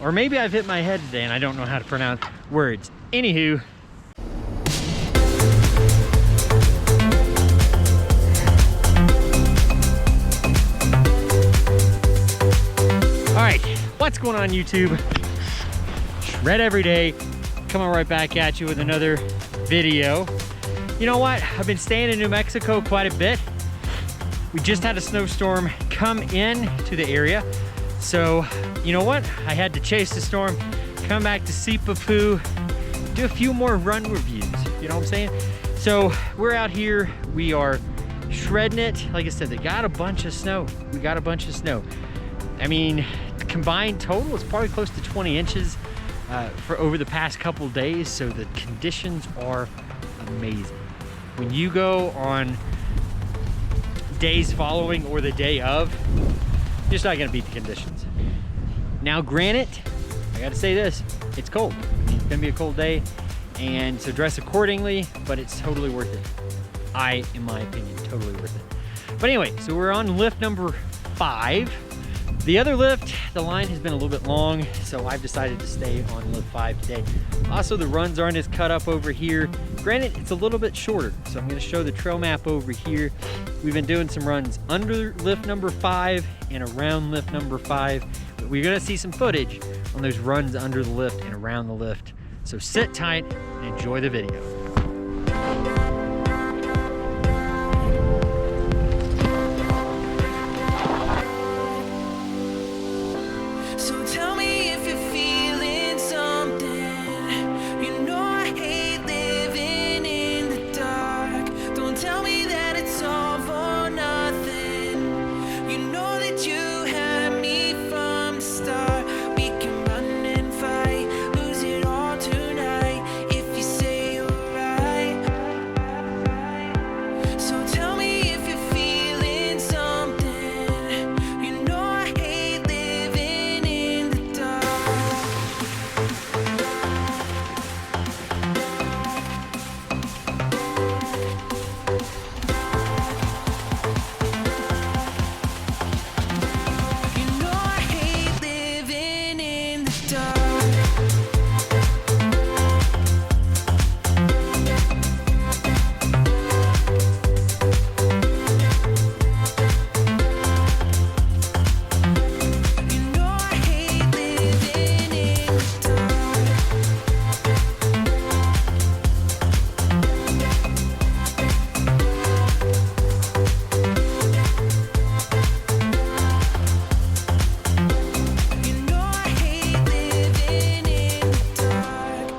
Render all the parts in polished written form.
Or maybe I've hit my head today and I don't know how to pronounce words. Anywho. All right, what's going on YouTube? Shred every day, coming right back at you with another video. You know what? I've been staying in New Mexico quite a bit. We just had a snowstorm come in to the area. So, you know what? I had to chase the storm, come back to Sipapu, do a few more run reviews, you know what I'm saying? So we're out here, we are shredding it. Like I said, they got a bunch of snow. We got a bunch of snow. I mean, the combined total is probably close to 20 inches for over the past couple days. So the conditions are amazing. When you go on days following or the day of, you're just not gonna beat the conditions. Now granted, I gotta say this, it's cold. I mean, it's gonna be a cold day, and so dress accordingly, but it's totally worth it. In my opinion, totally worth it. But anyway, so we're on lift number 5. The other lift, the line has been a little bit long, so I've decided to stay on lift 5 today. Also, the runs aren't as cut up over here. Granted, it's a little bit shorter, so I'm gonna show the trail map over here. We've been doing some runs under lift number 5 and around lift number 5, but we're gonna see some footage on those runs under the lift and around the lift. So sit tight and enjoy the video.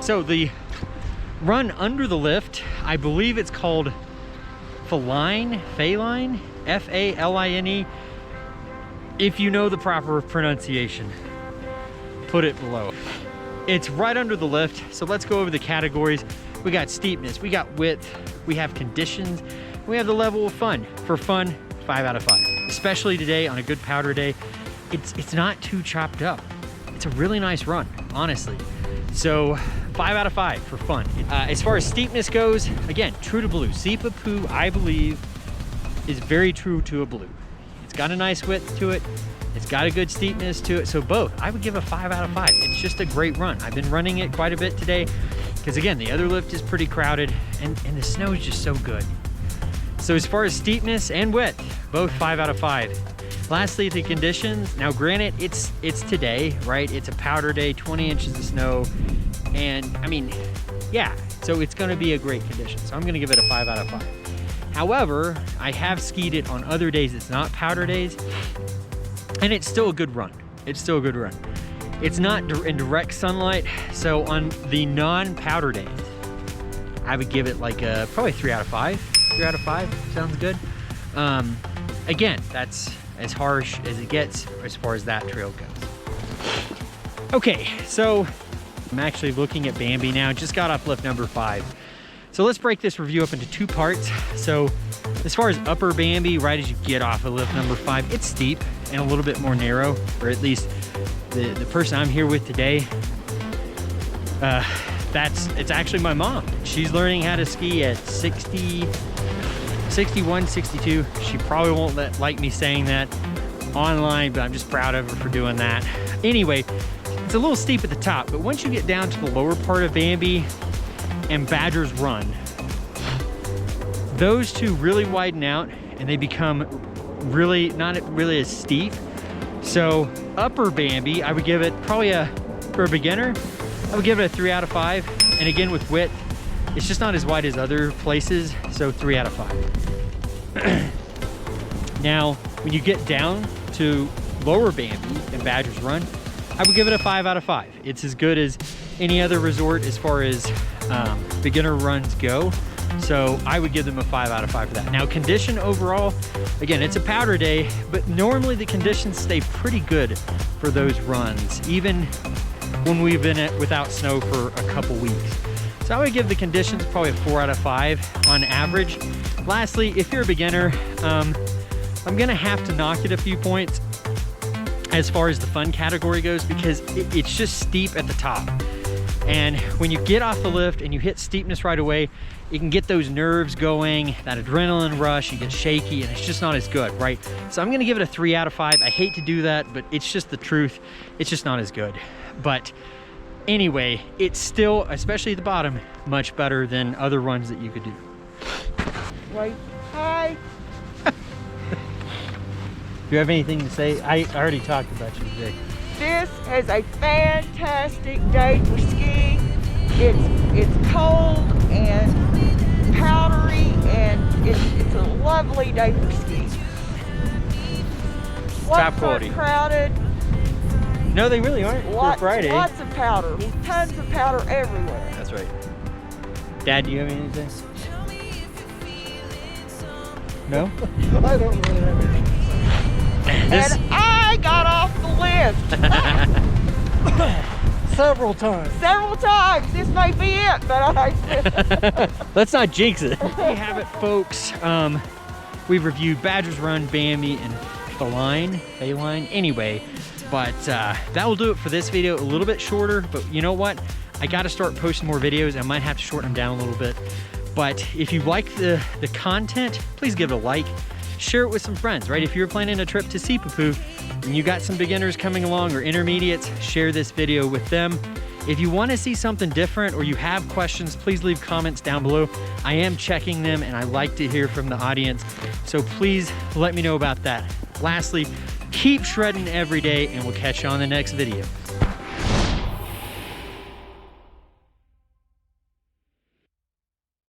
So the run under the lift, I believe it's called Faline, F-A-L-I-N-E. If you know the proper pronunciation, put it below. It's right under the lift, so let's go over the categories. We got steepness, we got width, we have conditions, we have the level of fun. For fun, 5 out of 5. Especially today on a good powder day, it's not too chopped up. It's a really nice run, honestly. So 5 out of 5 for fun. As far as steepness goes, again, true to blue. Sipapu, I believe, is very true to a blue. It's got a nice width to it. It's got a good steepness to it. So both, I would give a 5 out of 5. It's just a great run. I've been running it quite a bit today because again, the other lift is pretty crowded and the snow is just so good. So as far as steepness and width, both 5 out of 5. Lastly, the conditions. Now granted, it's today, right? It's a powder day, 20 inches of snow. And I mean, yeah, so it's gonna be a great condition. So I'm gonna give it a 5 out of 5. However, I have skied it on other days it's not powder days, and it's still a good run. It's still a good run. It's not in direct sunlight, so on the non-powder days, I would give it like a probably 3 out of 5. 3 out of 5 sounds good. Again, that's as harsh as it gets as far as that trail goes. Okay, so I'm actually looking at Bambi now. Just got off lift number 5. So let's break this review up into 2 parts. So as far as upper Bambi, right as you get off of lift number 5, it's steep and a little bit more narrow, or at least the person I'm here with today, it's actually my mom. She's learning how to ski at 60, 61, 62. She probably won't like me saying that online, but I'm just proud of her for doing that. Anyway, It's a little steep at the top, but once you get down to the lower part of Bambi and Badger's Run, those two really widen out and they become really, not really as steep. So upper Bambi, I would give it probably for a beginner, I would give it a 3 out of 5. And again, with width, it's just not as wide as other places, so 3 out of 5. Now, when you get down to lower Bambi and Badger's Run, I would give it a 5 out of 5. It's as good as any other resort as far as beginner runs go. So I would give them a 5 out of 5 for that. Now, condition overall, again, it's a powder day, but normally the conditions stay pretty good for those runs, even when we've been without snow for a couple weeks. So I would give the conditions probably a 4 out of 5 on average. Lastly, if you're a beginner, I'm gonna have to knock it a few points as far as the fun category goes, because it's just steep at the top. And when you get off the lift and you hit steepness right away, you can get those nerves going, that adrenaline rush, you get shaky, and it's just not as good, right? So I'm gonna give it a 3 out of 5. I hate to do that, but it's just the truth. It's just not as good. But anyway, it's still, especially at the bottom, much better than other runs that you could do. Wait, hi. Do you have anything to say? I already talked about you today. This is a fantastic day for skiing. It's cold and powdery, and it's a lovely day for skiing. Top quality. Are crowded. No, they really aren't for Friday. Lots of powder. There's tons of powder everywhere. That's right. Dad, do you have anything? I No? don't really have anything. This... And I got off the lift. Several times. Several times. This may be it, but I... Let's not jinx it. There you have it, folks. We've reviewed Badger's Run, Bambi, and Faline. Anyway, but that will do it for this video. A little bit shorter, but you know what? I got to start posting more videos. I might have to shorten them down a little bit. But if you like the content, please give it a like. Share it with some friends, right? If you're planning a trip to Sipapu and you got some beginners coming along or intermediates, share this video with them. If you want to see something different or you have questions, please leave comments down below. I am checking them and I like to hear from the audience. So please let me know about that. Lastly, keep shredding every day and we'll catch you on the next video.